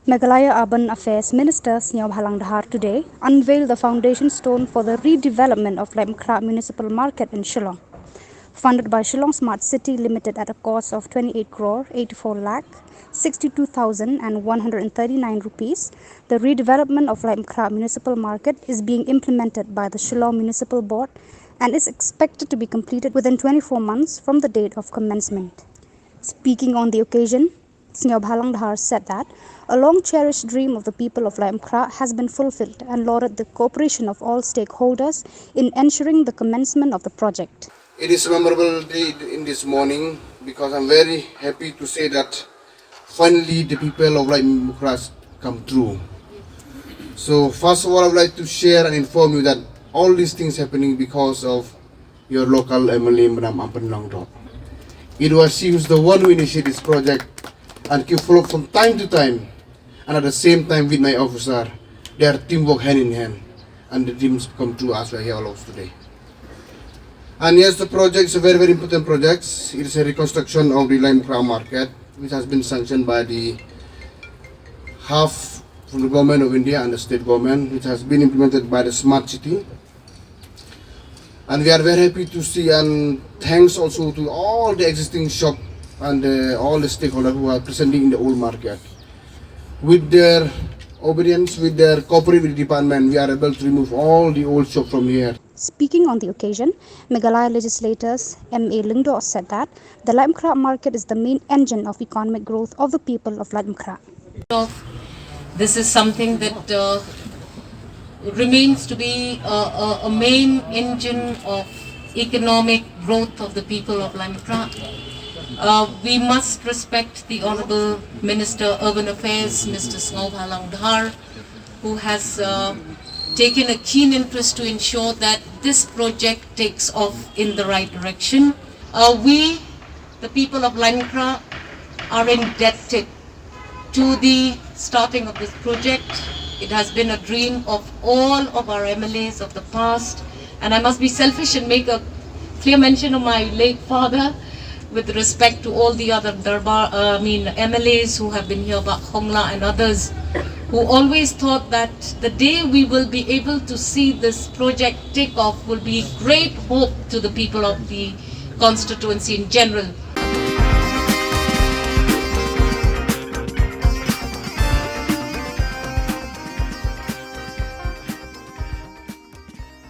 Meghalaya Urban Affairs Minister Sniawbhalang Dhar today unveiled the foundation stone for the redevelopment of Laitumkhrah Municipal Market in Shillong. Funded by Shillong Smart City Limited at a cost of 28 crore 84 lakh 62,139 rupees, the redevelopment of Laitumkhrah Municipal Market is being implemented by the Shillong Municipal Board and is expected to be completed within 24 months from the date of commencement. Speaking on the occasion, Sniawbhalang Dhar said that a long-cherished dream of the people of Laitumkhrah has been fulfilled and lauded the cooperation of all stakeholders in ensuring the commencement of the project. It is a memorable day in this morning because I'm very happy to say that finally the people of Laitumkhrah come true. So first of all, I would like to share and inform you that all these things happening because of your local MLA, Madam Affairs Dhar. It was she who's the one who initiated this project and keep follow from time to time, and at the same time with my officer, their teamwork hand in hand, and the dreams come true as we are here all of today. And yes, the project is a very, very important project. It is a reconstruction of the Laitumkhrah Market, which has been sanctioned by the half from the government of India and the state government, which has been implemented by the Smart City. And we are very happy to see, and thanks also to all the existing shop and all the stakeholders who are presenting in the old market. With their obedience, with their cooperation with the department, we are able to remove all the old shop from here. Speaking on the occasion, Meghalaya legislators M.A. Lingdo said that the Laitumkhrah market is the main engine of economic growth of the people of Laitumkhrah. This is something that remains to be a main engine of economic growth of the people of Laitumkhrah. We must respect the Honorable Minister Urban Affairs, Mr. Sniawbhalang Dhar, who has taken a keen interest to ensure that this project takes off in the right direction. We, the people of Laitumkhrah, are indebted to the starting of this project. It has been a dream of all of our MLAs of the past, and I must be selfish and make a clear mention of my late father with respect to all the other MLAs who have been here, Hongla and others, who always thought that the day we will be able to see this project take off will be great hope to the people of the constituency in general.